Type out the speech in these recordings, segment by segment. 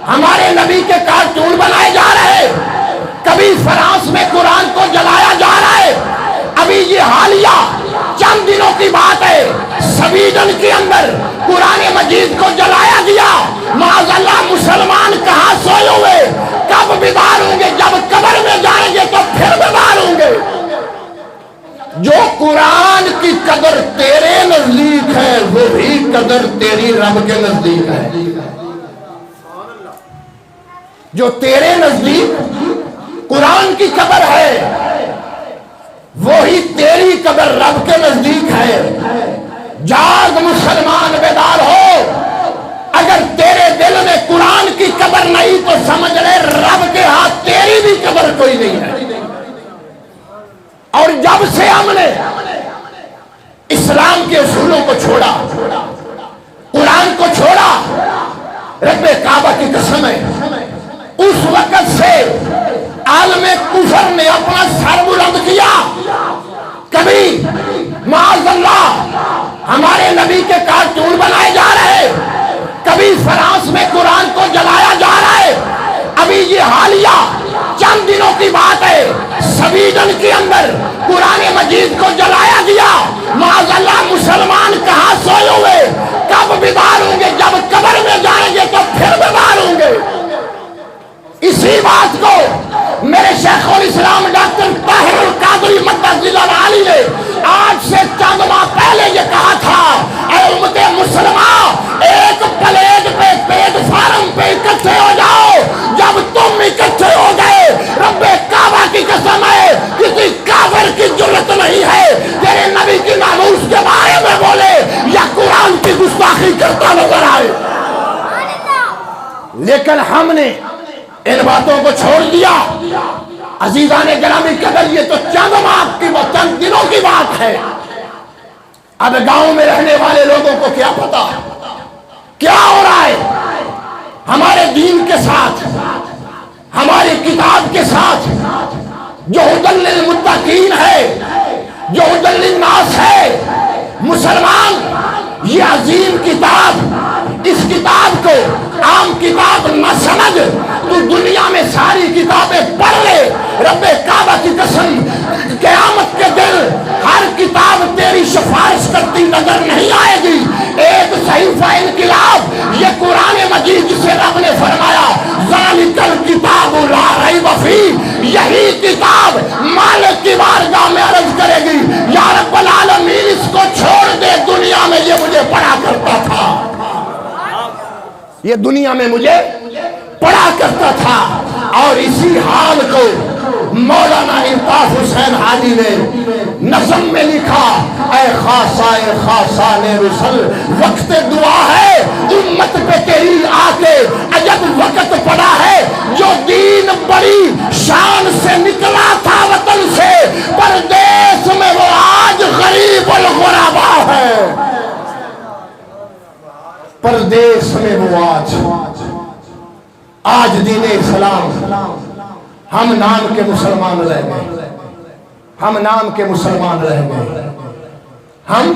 ہمارے نبی کے کارٹون بنائے جا رہے، کبھی فرانس میں قرآن کو جلایا جا رہا ہے۔ ابھی یہ حالیہ چند دنوں کی بات ہے، سویڈن کے اندر قرآن مجید کو جلایا گیا۔ معاذ اللہ، مسلمان کہاں سوئے ہوئے، کب بیدار ہوں گے؟ جب قبر میں جائیں گے تو پھر بیدار ہوں گے۔ جو قرآن کی قدر تیرے نزدیک ہے وہی قدر تیری رب کے نزدیک ہے۔ جو تیرے نزدیک قرآن کی قدر ہے وہی تیری قدر رب کے نزدیک ہے۔ جاگ مسلمان، بیدار ہو۔ اگر تیرے دل میں قرآن کی قدر نہیں تو سمجھ لے رب کے ہاتھ تیری بھی قدر کوئی نہیں ہے۔ اور جب سے ہم نے اسلام کے اصولوں کو چھوڑا، قرآن کو چھوڑا، رب کعبہ کی قسم ہے اس وقت سے عالم کفر نے اپنا سر بلند کیا۔ کبھی معاذ اللہ ہمارے نبی کے کارٹون بنائے جا رہے، کبھی فرانس میں قرآن کو جلایا جا رہا ہے۔ ابھی یہ حالیہ چند دنوں کی بات ہے، سویڈن کے اندر قرآن مجید کو جلایا گیا۔ معاذ اللہ، مسلمان کہاں سوئے ہوئے، کب بیدار ہوں گے؟ جب قبر میں جائیں گے تو پھر بیدار ہوں گے۔ اسی بات کو میرے شیخ الاسلام ڈاکٹر طاہر القادری مدد علی نے آج سے چند ماہ پہلے یہ کہا تھا، اے امت مسلمہ، ایک پلیٹ پہ پیٹ فارم پہ اکٹھے ہو جاؤ۔ جب تم اکٹھے ہو گئے، رب کعبہ کی قسم ہے کسی کافر کی جرت نہیں ہے تیرے نبی کی ناموس کے بارے میں بولے یا قرآن کی گستاخی کرتا نظر آئے۔ لیکن ہم نے ان باتوں کو چھوڑ دیا۔ عزیزان گرامی قدر، یہ تو چند دنوں کی بات ہے۔ اب گاؤں میں رہنے والے لوگوں کو کیا پتا کیا ہو رہا ہے ہمارے دین کے ساتھ، ہماری کتاب کے ساتھ، جو ہدی للمتقین ہے، جو ہدی للناس ہے۔ مسلمان، یہ عظیم کتاب، اس کتاب کو عام کتاب نہ سمجھ، تو دنیا میں ساری کتابیں پڑھ لے، رب کعبہ کی قسم قیامت کے دن ہر کتاب تیری سفارش کرتی نظر نہیں آئے گی۔ ایک صحیفہ انقلاب، یہ قرآن مجید جسے رب نے فرمایا ذالک الکتاب لا ریب فیہ، یہی کتاب مالک کی بارگاہ میں عرض کرے گی یا رب العالمین اس کو چھوڑ دے، دنیا میں یہ مجھے پڑھا کرتا تھا، یہ دنیا میں مجھے پڑھا کرتا تھا۔ اور اسی حال کو مولانا الطاف حسین حاجی نے نظم میں لکھا، اے خاصائے خاصان رسل، وقت دعا ہے امت پہ تیری آ کے عجب وقت پڑا ہے۔ جو دین بڑی شان سے نکلا تھا وطن سے، پردیس میں وہ آج غریب الغربا ہے۔ پردیس میں وہ آج دین اسلام، ہم نام کے مسلمان رہ گئے، ہم نام کے مسلمان رہ گئے، ہم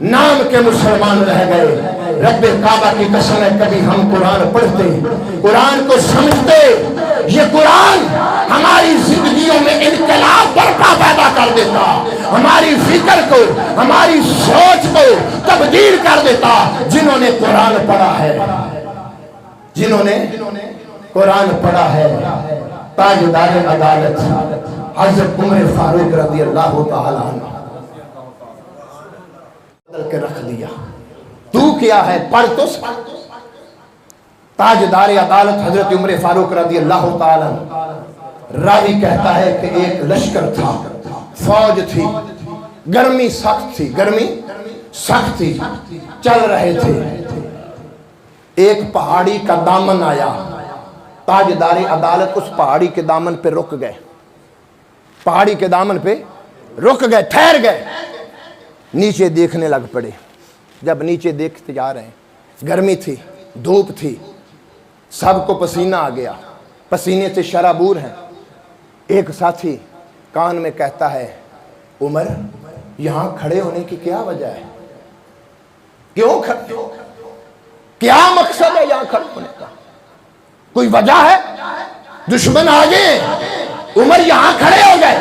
نام کے مسلمان رہ گئے۔ رب کعبہ کی قسم ہے کبھی ہم قرآن پڑھتے، قرآن کو سمجھتے، یہ قرآن ہماری زندگیوں میں انقلاب برپا پیدا کر دیتا، ہماری فکر کو، ہماری سوچ کو تبدیل کر دیتا۔ جنہوں نے قرآن پڑھا ہے، جنہوں نے قرآن پڑھا ہے، تاجدار عدالت حضرت عمر فاروق رضی اللہ تعالیٰ عنہ بدل کے رکھ دیا۔ تو کیا ہے پڑھ تو سکتا۔ تاجدار عدالت حضرت عمر فاروق رضی اللہ تعالیٰ عنہ، راوی کہتا ہے کہ ایک لشکر تھا، فوج تھی، گرمی سخت تھی، گرمی سخت تھی، چل رہے تھے، ایک پہاڑی کا دامن آیا، تاجدار عدالت اس پہاڑی کے دامن پہ رک گئے، پہاڑی کے دامن پہ رک گئے، ٹھہر گئے، نیچے دیکھنے لگ پڑے۔ جب نیچے دیکھتے جا رہے ہیں، گرمی تھی، دھوپ تھی، سب کو پسینہ آ گیا، پسینے سے شرابور ہیں۔ ایک ساتھی کان میں کہتا ہے، عمر یہاں کھڑے ہونے کی کیا وجہ ہے؟ کیوں کھڑے؟ کیا مقصد ہے یہاں کھڑے ہونے کا؟ کوئی وجہ ہے؟ دشمن آگے، عمر یہاں کھڑے ہو گئے۔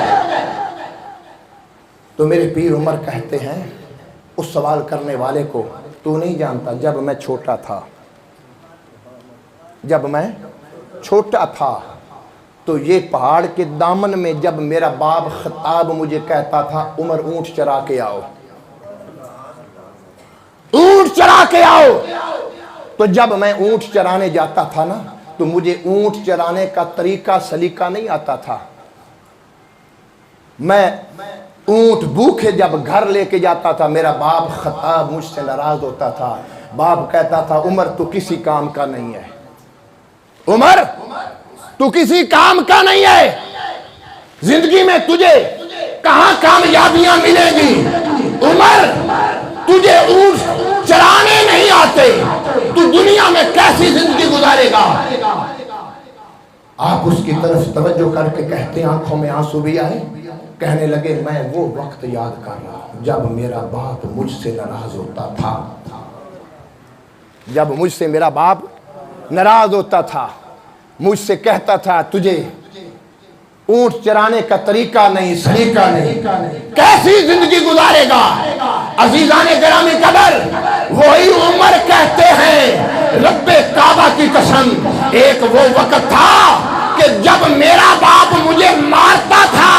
تو میرے پیر عمر کہتے ہیں اس سوال کرنے والے کو، تو نہیں جانتا جب میں چھوٹا تھا، جب میں چھوٹا تھا تو یہ پہاڑ کے دامن میں جب میرا باپ خطاب مجھے کہتا تھا عمر اونٹ چرا کے آؤ، اونٹ چرا کے آؤ، تو جب میں اونٹ چرانے جاتا تھا نا تو مجھے اونٹ چرانے کا طریقہ سلیقہ نہیں آتا تھا۔ میں اونٹ بھوکے جب گھر لے کے جاتا تھا میرا باپ خطاب مجھ سے ناراض ہوتا تھا۔ باپ کہتا تھا عمر تو کسی کام کا نہیں ہے، عمر تو کسی کام کا نہیں ہے، زندگی میں تجھے کہاں کامیابیاں ملیں گی؟ عمر تجھے اونٹ چرانے نہیں آتے، تو دنیا میں کیسی زندگی گزارے گا؟ آپ اس کی طرف توجہ کر کے کہتے ہیں آنکھوں میں آنسو بھی آئے، کہنے لگے میں وہ وقت یاد کر رہا ہوں جب میرا باپ مجھ سے ناراض ہوتا تھا، جب مجھ سے میرا باپ ناراض ہوتا تھا، مجھ سے کہتا تھا تجھے اونٹ چرانے کا طریقہ نہیں، سلیقہ نہیں، کیسی زندگی گزارے گا؟ عزیزان گرامی قدر، وہی عمر کہتے ہیں رب کعبہ کی قسم ایک وہ وقت تھا کہ جب میرا باپ مجھے مارتا تھا،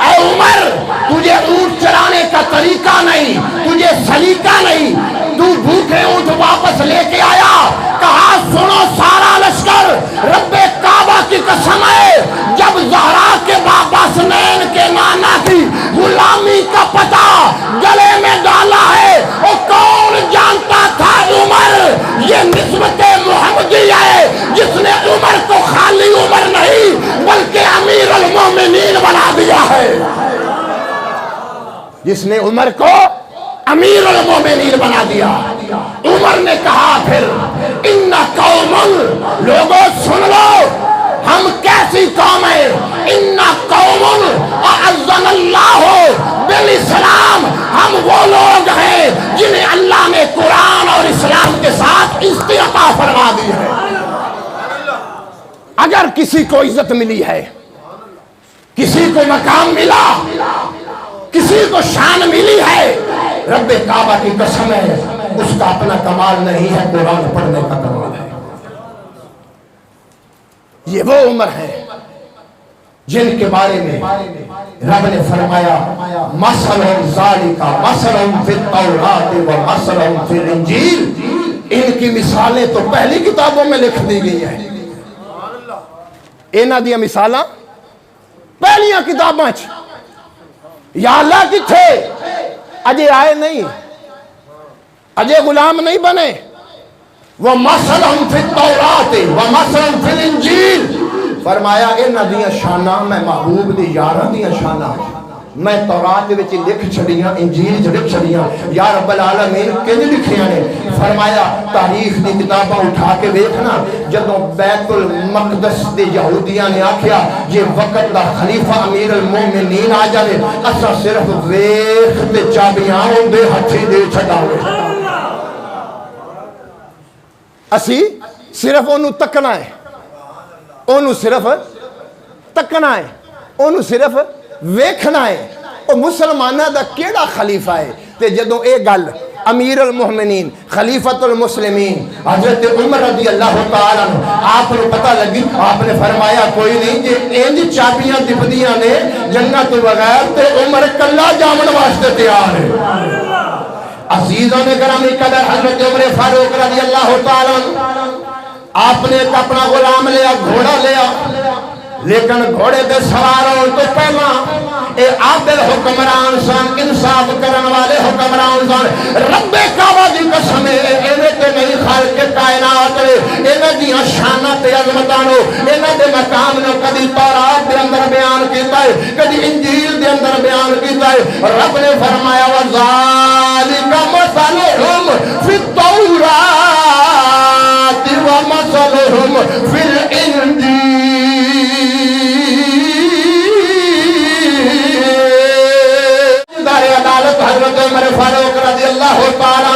اے عمر تجھے اونٹ چرانے کا طریقہ نہیں، تجھے سلیقہ نہیں، تو بھوکے اونٹ واپس لے کے آیا۔ کہا سنو سارا لشکر، رب کعبہ کی قسم ہے جب زہرا کے بابا حسنین کے نانا کی غلامی کا پتہ گلے میں ڈالا ہے، وہ کون جانتا تھا عمر یہ نسبت محمدی ہے جس نے عمر کو خالی عمر نہیں بلکہ امیر المومنین بنا دیا ہے، جس نے عمر کو امیر المومنین بنا دیا۔ عمر نے کہا پھر ان قوم، لوگوں سن لو ہم کیسی قوم ہیں، ان قوم اعزنا اللہ بالاسلام، ہم وہ لوگ ہیں جنہیں اللہ نے قرآن اور اسلام کے ساتھ عزت عطا فرما دی ہے۔ اگر کسی کو عزت ملی ہے، کسی کو مقام ملا، کسی کو شان ملی ہے، رب کعبہ کی قسم ہے اس کا اپنا کمال نہیں ہے، قرآن پڑھنے کا کمال ہے۔ یہ وہ عمر ہے جن کے بارے میں رب نے فرمایا مثلهم ذالک مثلهم فی التوراۃ و مثلهم فی الانجیل، ان کی مثالیں تو پہلی کتابوں میں لکھ دی گئی ہیں، انہاں دی مثالاں پہلیاں کتاباں چ یا اللہ کتھے اجے آئے نہیں، اجے غلام نہیں بنے۔ وَمَثَلًا فِي التَّوْرَاتِ وَمَثَلًا فِي الْإِنْجِيلِ، فرمایا انہاں دیاں شاناں میں محبوب دی یاراں دیاں شاناں میں تورات وچ لکھ چھڑیاں، انجیل وچ لکھ چھڑیاں، یا رب العالمین کنج لکھیاں نے؟ فرمایا تاریخ دی کتاباں اٹھا کے دیکھنا، جدوں بیت المقدس دے یہودیاں نے آکھیا یہ وقت دا خلیفہ امیر المومنین آ جائے، اساں صرف ویکھ تے چابیاں اودے ہتھی دے چھڈاوے، اسی صرف انہوں تکنا ہے، انہوں صرف تکنا ہے، انہوں صرف ویکھنا ہے۔ او مسلمانہ دا کیڑا خلیفہ ہے؟ تے جدوں اے گل امیر المومنین خلیفۃ المسلمین حضرت عمر رضی اللہ تعالیٰ آپ نے پتہ لگی، آپ نے فرمایا کوئی نہیں جی انج چابیاں دبدیاں نے جنت بغیر تے عمر کلا جامن واسطے تیار ہے۔ عزیزوں نے گرامی قدر حضرت عمر فاروق رضی اللہ تعالیٰ آپ نے ایک اپنا غلام لیا، گھوڑا لیا، لیکن گھوڑے دے سوار ہونے تو پہلا اے عادل حکمران سن، انصاف کرن والے حکمران سن۔ رب کعبہ دی قسم ایویں تے نہیں خالق کائنات انہاں دیاں شاناں تے عظمتاں نو، انہاں دے مقام نو کدی تورات دے اندر بیان کیتا ہے، کدی انجیل دے اندر بیان کیتا ہے۔ رب نے فرمایا وذالک مثلهم فی التوراۃ ومثلهم فی الانجیل، عدالت حضرت عمر فاروق رضی اللہ تعالیٰ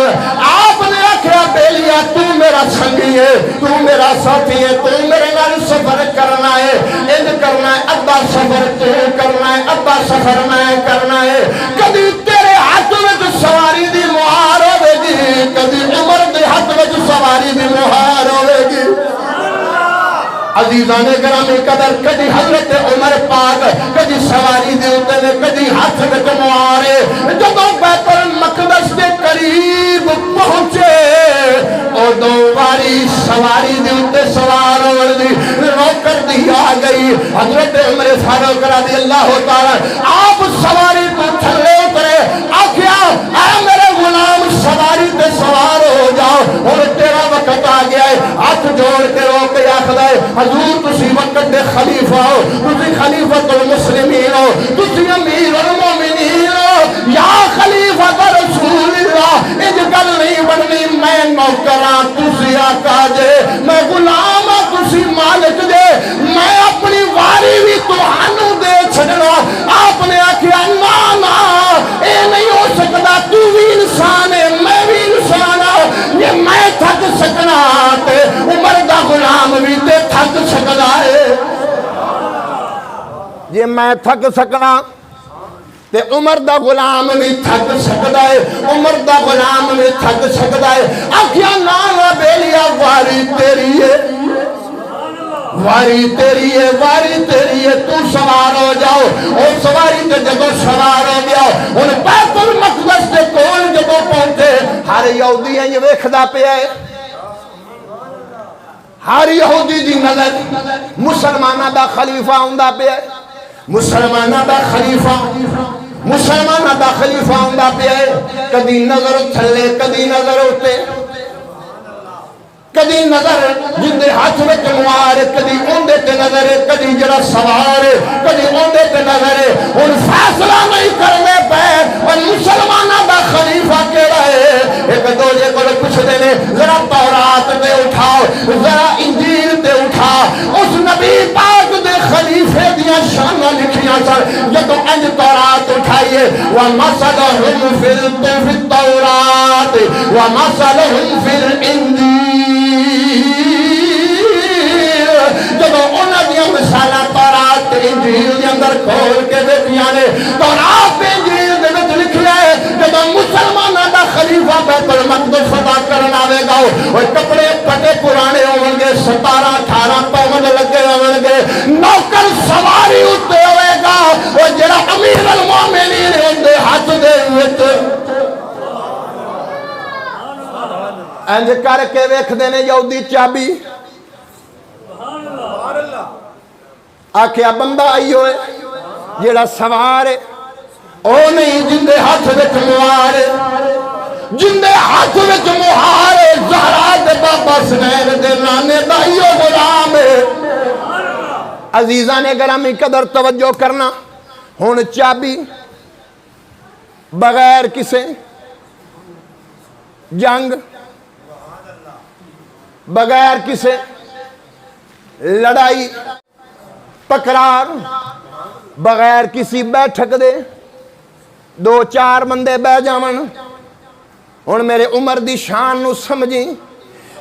آپ نے آکھیا بیلیا تو میرا سنگی ہے، تو میرا ساتھی ہے، تو میرے نال سفر کرنا ہے، انج کرنا ہے، ادھا سفر تو کرنا ہے، ادھا سفر میں کرنا ہے۔ کدی تیرے ہاتھ میں سواری دی مہار ہوے گی، کدی عمر دے ہاتھ میں سواری دی مہار ہوے گی۔ عزیزان گرامی قدر، کدی حضرت عمر پاک کدی سواری دے اوتے نے، کدی ہاتھ وچ مہارے۔ جدوں بیت المقدس دے قریب پہنچے اودوں واری سواری دے اوتے سوار ہون دی نوکر دی آ گئی۔ حضرت عمر فاروق رضی اللہ تعالی آپ سواری تو تھلے اترے، آکھیا اے میرے غلام سواری تے سوار ہو جاؤ، ہن تیرا وقت آ گیا ہے۔ ہاتھ جوڑ کے رو کے آکھدا ہے حضور تسی وقت دے خلیفہ ہو، تسی خلیفۃ المسلمین ہو، تسی امیر المومنین ہو، یا خلیفۃ رسول اللہ۔ انج گل نہیں بننی، میں نوکراں تسی آقا جے، میں غلام ہاں تسی مالک جے، میں اپنی واری بھی تہانوں دے چھڈنا۔ آپ نے آکھیا نا نا اے نہیں ہو سکدا، تو بھی انسان ہے میں بھی انسان ہوں، یہ میں تھک سکنا تے عمر دا غلام بھی تے تھک سکدا ہے۔ یہ میں تھک سکنا تے عمر دا غلام بھی تھک سکدا ہے، عمر دا غلام بھی تھک سکدا ہے۔ آکھیا نا نا بیلیا واری تیری ہے، واری تیری ہے، واری تیری ہے، تو سوار ہو جاؤ۔ اور سواری تے جدو سوار ہو گیا ان بیت المقدس دے کول جدو پہنچے، ہر یہودی یہ ویکھدا پیا ہے، ہر یہودی دی نظر مسلمانہ دا خلیفہ ہوندا پیا ہے، مسلمانہ دا خلیفہ، مسلمانہ دا خلیفہ ہوندا پیا ہے۔ کدی نظر تھلے، کدی نظر اتے، کدی نظر جندے ہاتھ میں تلوار، کدی اوندے تے نظر، کدی جڑا سوار، کدی اوندے تے نظر۔ ان فیصلہ نہیں کرنے پہ اور مسلمانہ دا خلیفہ کیڑا ہے۔ ایک دوجے کو پوچھ دینے ذرا تورات تے اٹھاؤ، ذرا انجیل تے اٹھا، اس نبی پاک دے خلیفے دیاں شانہ لکھیاں سر۔ جدو انج تورات اٹھائیے وَمَثَلُهُمْ فِي التَّوْرَاتِ وَمَثَلُهُمْ فِي الْإِنْجِيلِ، جدو انہاں دیاں مثالاں تورات انجیل دے اندر کھول کے دیکھیاں نے، تورات انجیل دے وچ لکھیا ہے جدو مسلماناں دا خلیفہ بیت المقدس فتح کرن آوے گا، او کپڑے پٹے پرانے ہون گے، 17-18 پاؤنڈ لگے ہون گے، نوکر سواری اتے ہوئے گا، او جڑا امیر المومنین ہوندے ہاتھ دے وچ انج کر کے ویکھ دینے یہودی چابی۔ آکھیا بندہ آئی ہوئے جیڑا سوار ہے، او نہیں جندے ہاتھ وچ مہار ہے، جندے ہاتھ وچ مہار ہے، زہرا دے بابا سنین دے نانے دا ایو غلام ہے۔ عزیزان گرامی قدر توجہ کرنا، ہن چابی بغیر کسے جنگ، بغیر کسے لڑائی تکرار، بغیر کسی بیٹھک دے 2-4 بندے بہ جاون۔ ہن میرے عمر دی شان نو سمجھی،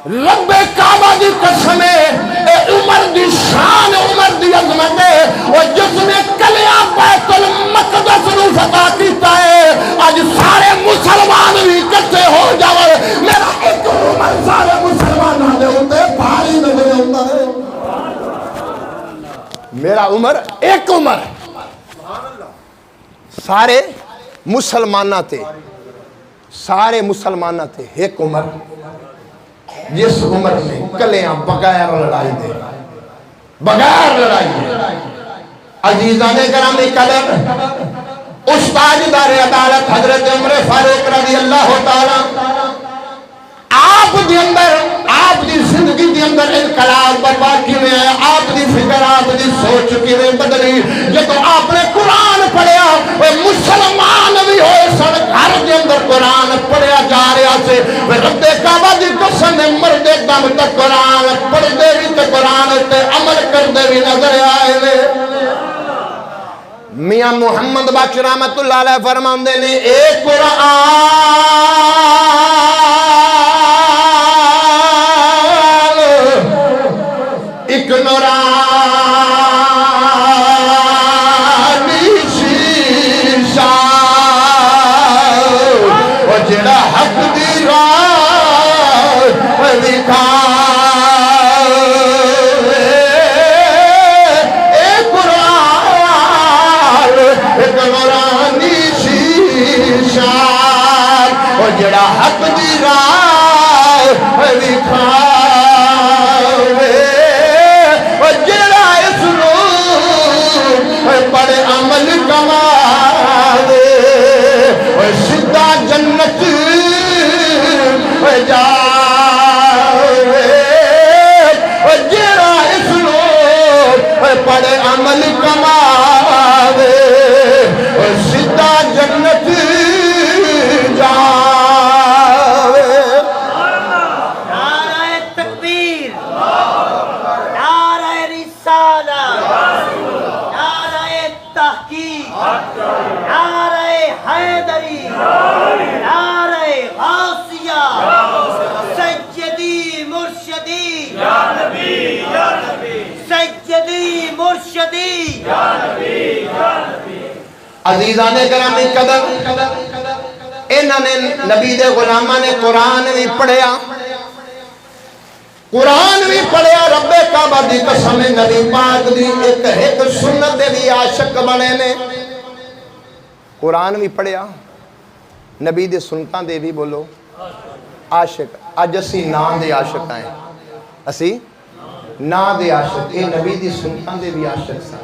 رب کعبہ دی قسم ہے، اے عمر دی شان، عمر دی عظمت ہے، اور جس نے کلیاں بیت المقدس نو فتح کیتا ہے، آج سارے مسلمان بھی کٹھے ہو جاؤ، میرا ایک عمر سارے مسلمانوں دے ہوتے بھاری نظر ہوتا ہے۔ میرا عمر ایک عمر سارے مسلمانہ تے، سارے مسلمانہ تے ایک عمر، جس عمر میں کلیاں بغیر لڑائی دے، بغیر لڑائی دے۔ عزیزان گرامی قدر، استاد دار عدالت حضرت عمر فاروق رضی اللہ تعالی آپ دی اندر، آپ دی زندگی دی اندر انقلاب برپا کیویں ہے، آپ دی فکر، آپ دی سوچ کیویں بدلی۔ جب آپ نے قرآن پڑھیا، مسلمان بھی ہوئے سن، گھر دے اندر قرآن پڑھیا جا رہا سے، رب کعبہ دی قسم مردے دم تک قرآن پڑھدے بھی تے قرآن تے عمل کردے بھی نظر آئے نے۔ میاں محمد بخش رحمت اللہ علیہ فرماندے نے، اے قرآن نبی عزیزان گرامی قدر انہوں نے نبی دے غلامہ نے قرآن بھی پڑھیا، قرآن بھی پڑھیا، رب کعبہ دی قسم نبی پاک دی ایک سنت دے بھی عاشق بنے نے، قرآن بھی پڑھیا نبی دے سنتاں دے بھی بولو عاشق۔ اج اسی نام دے عاشق آئے، اسی نام دے عاشق، اے نبی دی سنتاں دے بھی عاشق سا،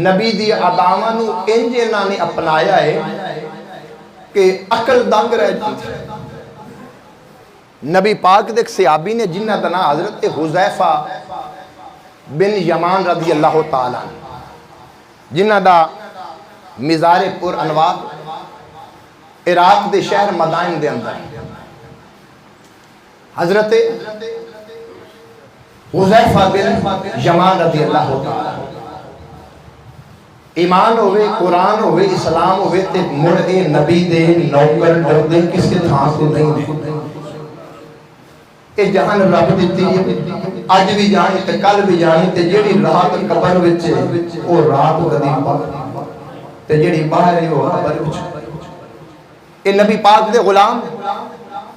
نبی دی اداواں نو انج انہاں نے اپنایا ہے کہ عقل دنگ رہ جاتی تھی۔ نبی پاک دیکھ صحابی نے جنہ دنا حضرت حذیفہ بن یمان رضی اللہ تعالیٰ جنہ دا مزار پر انوار عراق دے شہر مدائن دے اندر حضرت حذیفہ بن یمان رضی اللہ تعالیٰ ایمان ہوئے، قرآن ہوئے، اسلام ہوئے تے مڑ اے نبی دے نوکر ڈردے کسی تھاں کو نہیں دے، اے جہان رب دیتی ہے، آج بھی جانی تے کل بھی جانی تے جیڑی رات قبر وچے او رات کدی پاک تے جیڑی باہر ہے وہ قبر وچے۔ اے نبی پاک دے غلام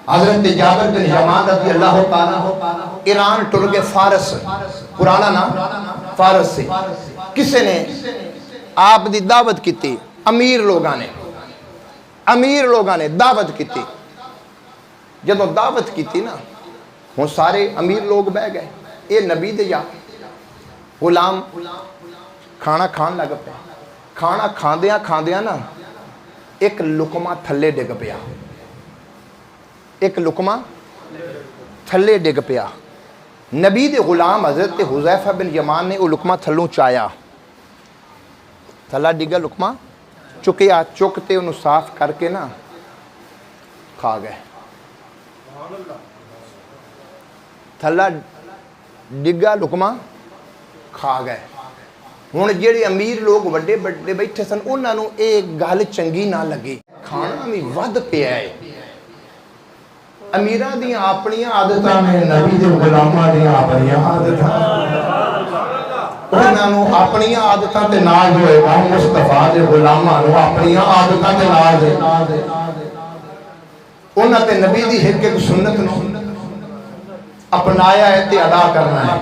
حضرت جابر بن یمان رضی اللہ تعالیٰ ایران ٹر کے فارس، پرانا نام فارس سے کسے نے آپ دی دعوت کیتی، امیر لوگاں نے دعوت کیتی، جدو دعوت کیتی نا ہوں سارے امیر لوگ بہ گئے، اے نبی دے یا غلام کھانا کھان لگ پہ، کھانا کھاندیاں نا ایک لقمہ تھلے ڈگ پیا، ایک لقمہ تھلے ڈگ پیا، نبی دے غلام حضرت حذیفہ بن یمان نے وہ لقمہ تھلوں چایا، تھلا ڈگا لقمہ چکیا، چکتے انہوں صاف کر کے نا کھا گئے، تھلا ڈگا لقمہ کھا گئے۔ ہن جڑے امیر لوگ وڈے بڑے بیٹھے سن انہاں نوں ایک گل چنگی نہ لگی، کھانا بھی ود پیا ہے، امیراں دیاں اپنیاں عادتاں نے، نبی دے غلاماں دیاں اپنیاں عادتاں، انہاں نوں اپنیاں عادتاں تے ناز ہوئے گا، مصطفیٰ دے غلاماں نوں اپنیاں عادتاں تے ناز ہے، انہاں تے نبی دی ایک سنت نوں اپنایا ہے تے ادا کرنا ہے۔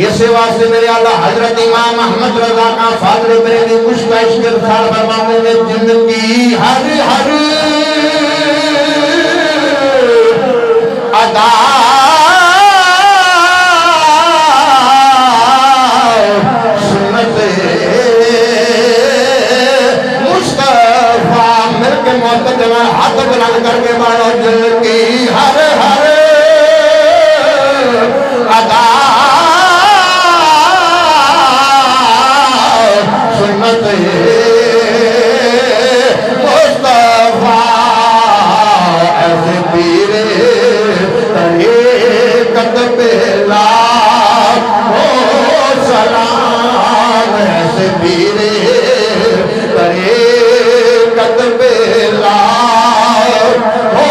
اسے واسطے میرے اللہ حضرت امام احمد رضا کا فاضل بریلوی کشتہ عشق رسال فرماتے ہیں زندگی ہر ہر ادا سنت مصطفیٰ مل کے معتدل ہاتھ بلند کر کے بڑھو، زندگی ہر ہر ادا سنت مصطفیٰ ایسے پیر طریقت پہلا ہو سلام، ایسے پیر طریقت پہلا ہو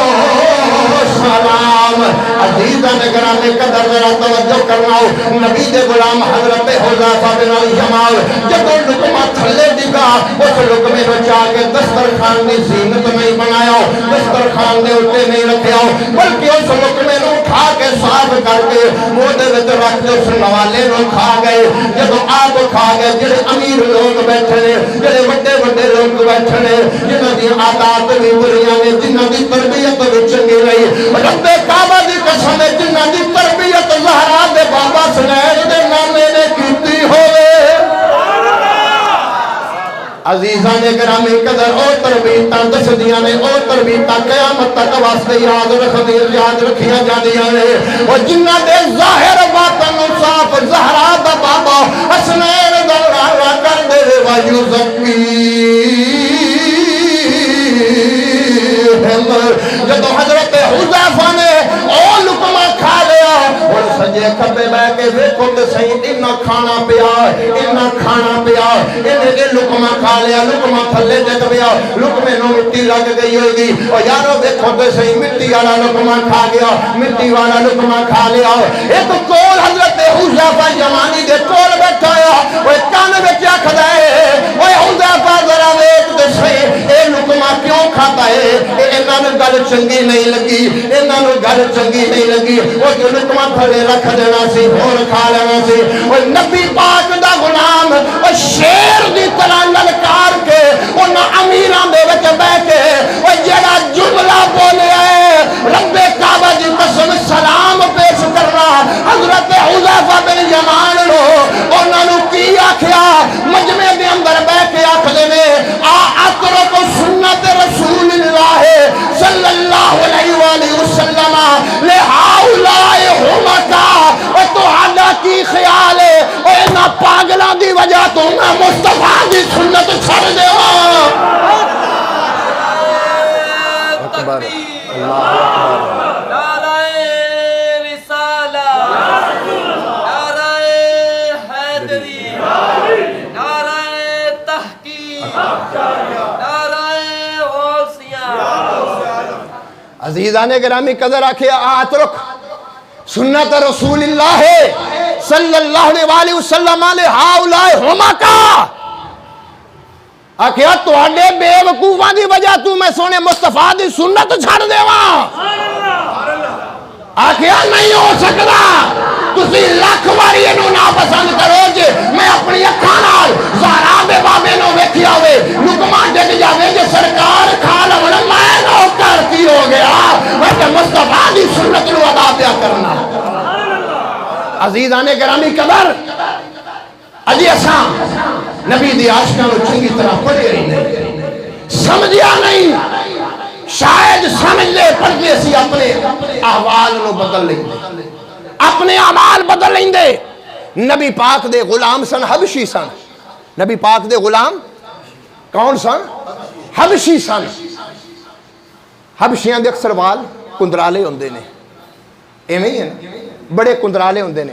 سلام۔ عزیزاں گرامی قدر ذرا توجہ کرنا ہو، نبی دے غلام حضرت حذیفہ بن یمان جب لقمہ تھلے ڈگا اس لقمے نو چاہ کے دسترخوان دی زینت نہیں بنایا، دسترخوان دے اوتے نہیں رکھیا، بلکہ اس لقمے نو کھا کے صاف کر کے منہ دے وچ رکھ کے اس نوالے نو کھا گئے۔ جب آپ کھا گئے جڑے امیر لوگ بیٹھے نے، جڑے بڑے بڑے لوگ بیٹھے نے، جنہاں دی عادات بھی بریاں نے، جنہاں دی تربیت بھی چنگی رہی، رب کعبہ دی قسم ہے جنہاں دی تربیت زہرا دے بابا سنین دے نانے نے کیتی ہوئے۔ عزیزاں نے گرامی قدر او تربیتاں دس دیاں نے، او تربیتاں قیامت تک واسطے یاد رکھیاں جاندیاں نے، اور جنہاں دے ظاہر باطن صاف زہرا دا بابا حسنین دا راہ کر دے وایو زکی جدو حضرت حذیفہ نے او لقمہ کھا لیا اور سجے دے کھبے بہ کے ویکھو تے صحیح انہاں کھانا پیا انہاں کھانا پیا انہیں کہ لقمہ کھا لیا لقمہ تھلے ڈگ پیا لقمے نو مٹی لگ گئی ہوگی اور یارو ویکھو تے صحیح مٹی والا لقمہ کھا گیا مٹی والا لقمہ کھا لیا ایک کول حضرت حذیفہ یمانی دے کول بیٹھا ہے وہ کان وچ آکھدا ہے اوے حذیفہ ذرا ویکھ تے صحیح اے لقمہ کیوں کھاتا ہے انہاں نوں گل چنگی نہیں لگی انہاں نوں گل چنگی نہیں لگی وہ جو لقمہ تھلے رکھ دینا سی ہور کھا لینا سی وہ نبی پاک دا غلام وہ شیر دی طرح للکار کے انہاں امیراں دے وچ بیٹھ کے وہ جڑا جملہ بولیا ہے رب کعبہ دی قسم سلام پیش کرنا حضرت حذیفہ بن یمان نو انہاں نو کی آکھیا مجمع دے اندر بیٹھ کے آکھدے نے اترک سنت رسول اللہ صلی اللہ علیہ وآلہ وسلم لہؤلاء حمقا اور تہاڈا کی خیال ہے اور انہاں پاگلاں دی وجہ تو میں مصطفیٰ دی سنت چھڑ دیواں اکبر اللہ اکبر نعرہ رسالہ نعرہ حیدری نعرہ تحقیق نعرہ غوثیہ عزیزان گرامی قدر آکھے اترک سنت رسول اللہ صلی اللہ علیہ وسلم لہؤلاء حمقا آکھیا تواڈے بے وقوفاں دی وجہ تو میں سونے مصطفیٰ دی سنت چھڑ دیواں آکھیا نہیں ہو سکدا تسی لاکھ واری اینو ناپسند کرو جے میں اپنی اکھاں نال زہرا دے بابے نو ویکھیا ہوئے لقمہ ڈگ جاوے جے سرکار کھا لون میں نوکر کی ہو گیا میں مصطفیٰ دی سنت نو ادا پیا کرنا عزیزان گرامی قدر اجی اساں نبی دی عاشقاں نو چنگی طرح پڑھے ہی نہیں سمجھیا نہیں شاید سمجھ لے پڑھ کے اسی اپنے احوال نو بدل لیں دے اپنے اعمال بدل لیں دے نبی پاک دے غلام سن حبشی سن نبی پاک دے غلام کون سن حبشی سن حبشیاں دے اکثر وال کندرالے ہوندے نے ایویں ہی ہیں بڑے کندرالے ہوندے نے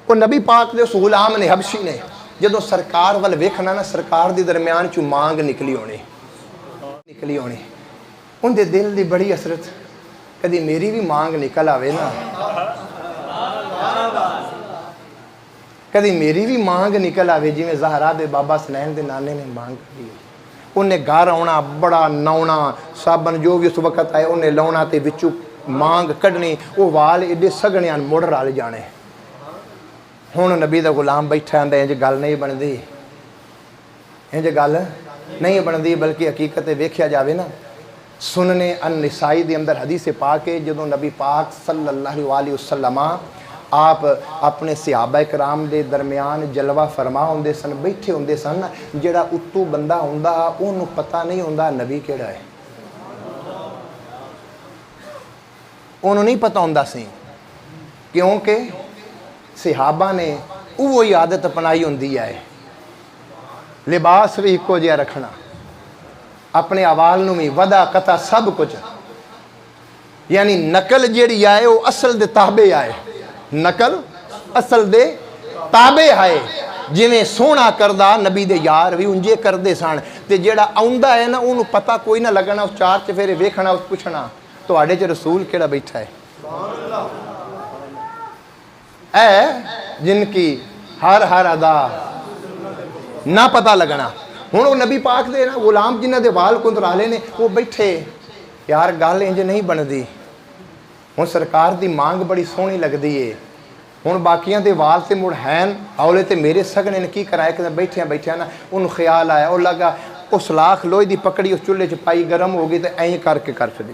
وہ نبی پاک دے اس غلام نے حبشی نے جدو سرکار وال ویکھنا نا سرکار دی درمیان چوں مانگ نکلی ہونے ان دے دل دی بڑی حسرت کدی میری بھی مانگ نکل آوے نا کدی میری بھی مانگ نکل آوے جی میں زہرا دے بابا سنین دے نانے نے مانگ کری انہیں گھر آنا بڑا نونا صابن جو بھی اس وقت آئے انہیں لونا تے بچو مانگ کڑنی وہ وال ایڈے سگنیان موڑ رال جانے ہون نبی دا غلام بیٹھا اندے انج گل نہیں بندی انج گل نہیں بندی بلکہ حقیقت ویکھیا جاوے نا سننے النسائی دے اندر حدیث پاک ہے جدوں نبی پاک صلی اللہ علیہ وسلم آپ اپنے صحابہ کرام دے درمیان جلوہ فرما ہوندے سن بیٹھے ہوندے سن جڑا اتو بندہ ہوندا اونوں پتہ نہیں ہوندا نبی کیڑا ہے انہوں نہیں پتہ ہوندا سی کیونکہ صحابہ نے وہی عادت اپنائی ہوندی ہے لباس بھی ایکو جہا رکھنا اپنے احوال نو بھی ودا قطع سب کچھ یعنی نقل جیڑی آئے وہ اصل دے تابع آئے نقل اصل دے تابع آئے جویں سونا کردہ نبی دے یار بھی انجے کردے سان تے جیڑا آؤندہ ہے نا انہوں پتہ کوئی نہ لگنا اس چار چفیرے ویکھنا اس پوچھنا تو آڑے چے رسول کیڑا بیٹھا ہے اے جن کی ہر ادا نہ پتہ لگنا ہوں وہ نبی پاک دے نا غلام جنہ دے وال کندرالے نے وہ بیٹھے یار گل انج نہیں بندی ہوں سرکار دی مانگ بڑی سونی لگدی ہے ہوں باقیاں دے وال تے مڑ ہین اولے تے میرے سگنے نے کی کرائے کہ بیٹھے نا انہوں خیال آیا وہ لگا اس لاکھ لوہے دی پکڑی اس چولہے چ پائی گرم ہو گئی تے این کر کے کر چلی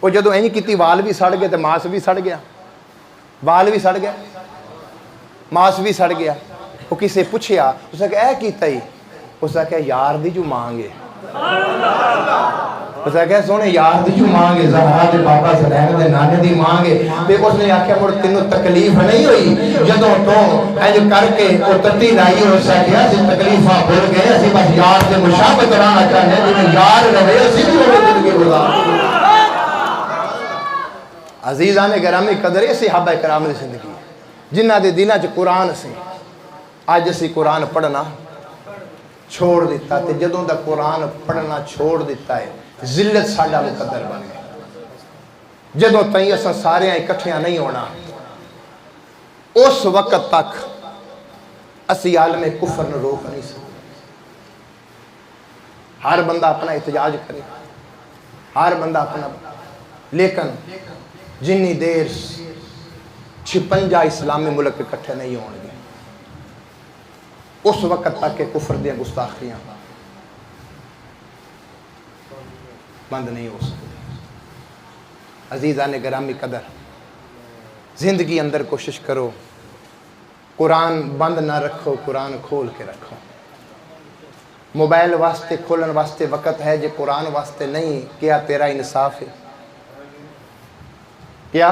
وہ جدو این کیتی وال بھی سڑ گئے تے ماس بھی سڑ گیا وال بھی سڑ گیا ماس بھی سڑ گیا وہ کسے پوچھیا اس نے کہا اے کیتا ہی اس نے کہا یار دی جو مانگے اس نے کہا سونے یار دی جو مانگے زہرا دے بابا سلیم دے نانے دی مانگے تے اس نے آکھیا مڑ تینوں تکلیف نہیں ہوئی جدوں تو اینج کر کے وہ تتی لائی اور اس نے کہا سی تکلیفاں بھول گئے اسی بس یار دے مشابہت کرانا چاہتے ہیں جنہیں یار رہے اسی بھی ہوئے زندگی گزار عزیزان گرامی قدر یہ صحابہ کرام دی زندگی جنہ دے دلوں چ قرآن سی اج اسی قرآن پڑھنا چھوڑ دیتا تے جدوں دا قرآن پڑھنا چھوڑ دیتا ہے ذلت ساڈا مقدر بن گیا جدوں تائیں اساں سارے اکٹھیاں نہیں ہونا اس وقت تک اسی عالم کفر نو روک نہیں سکتے ہر بندہ اپنا احتجاج کرے ہر بندہ اپنا لیکن جنی دیر 56 اسلامی ملک اکٹھے نہیں ہون گے اس وقت تک کہ کفر دیا گستاخیاں بند نہیں ہو سکتی عزیزان گرامی قدر زندگی اندر کوشش کرو قرآن بند نہ رکھو قرآن کھول کے رکھو موبائل واسطے کھولن واسطے وقت ہے جو قرآن واسطے نہیں کیا تیرا انصاف ہے کیا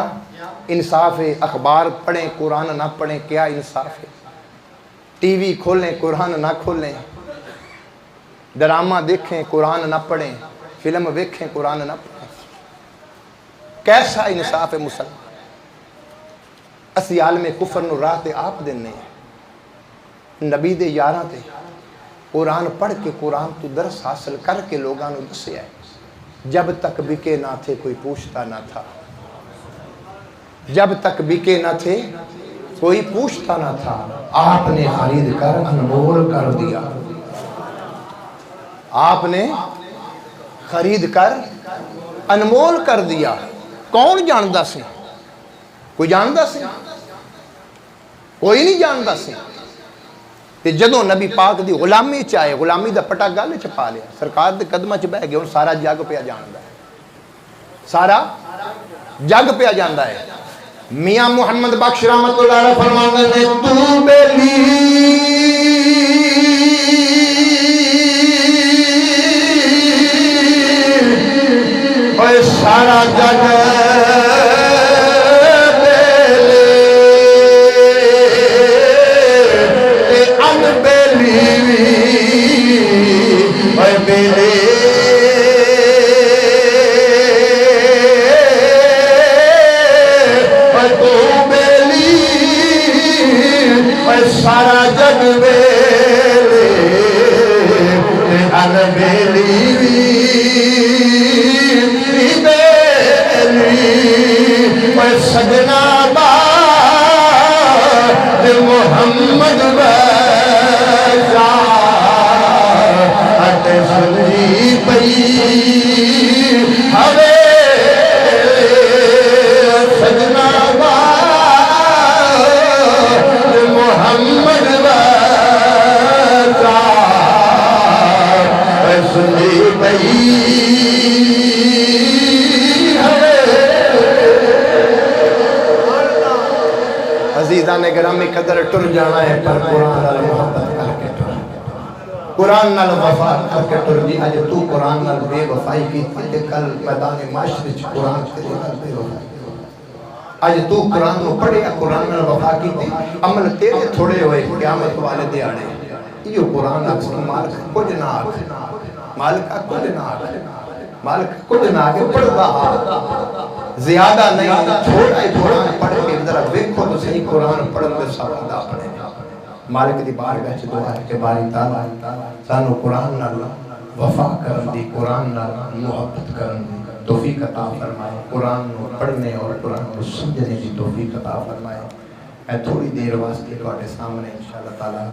انصاف ہے اخبار پڑھیں قرآن نہ پڑھیں کیا انصاف ہے ٹی وی کھولیں قرآن نہ کھولیں ڈرامہ دیکھیں قرآن نہ پڑھیں فلم دیکھیں قرآن نہ پڑھیں کیسا انصاف ہے مسلمان اسی عالم کفر نو راہ تے آپ دینے نبی دے یاراں تے قرآن پڑھ کے قرآن تو درس حاصل کر کے لوگاں نو دسے آئے جب تک بکے نہ تھے کوئی پوچھتا نہ تھا جب تک بکے نہ تھے کوئی پوچھتا نہ تھا آپ نے خرید کر انمول کر دیا آپ نے خرید کر انمول کر دیا کون جاندا سی کوئی جاندا سی کوئی نہیں جاندا سی تے جدوں نبی پاک دی غلامی چاہے غلامی دا پٹا گل چ پا لیا سرکار دے قدماں چ بہ گئے ہن سارا جگ پیا جاندا ہے سارا جگ پیا جاندا ہے میاں محمد بخش رحمت اللہ علیہ فرماندے نے تو بیلی اوے سارا جگ سارا جگ بیلے ان بیلی بیلی سجنا باد محمد بجا اٹ سنی پئی ہوے سجنا محمد بجا سنی پئی عزیزان گرامی قدر ٹر جانا ہے پر قرآن نال محبت کر کے ٹر قرآن نال وفا کر کے ٹر جی اج تو قرآن نال بے وفائی کی تے کل میدان معاشر وچ قرآن تیرے نال بے وفائی اج تو قرآن نو پڑھیا قرآن نال وفا کیتی عمل تیرے تھوڑے ہوئے قیامت والے دیاڑے یہ قرآن اکس مالک کچھ نہ آکھ مالک کچھ نہ آکھ مالک کچھ نہ آکھ پڑھدا زیادہ نہیں تھوڑا ہی قرآن پڑھ کے ذرا دیکھو تو صحیح قرآن پڑھن دے سبب اپنے مالک دی بارگاہ وچ دعا ہے کہ باری تعالی سانو قرآن نال وفا کرن دی قرآن نال محبت کرن دی توفیق عطا فرمائے قرآن نو پڑھنے اور قرآن کو سمجھنے کی توفیق عطا فرمائے میں تھوڑی دیر واسطے تواڈے سامنے انشاءاللہ تعالی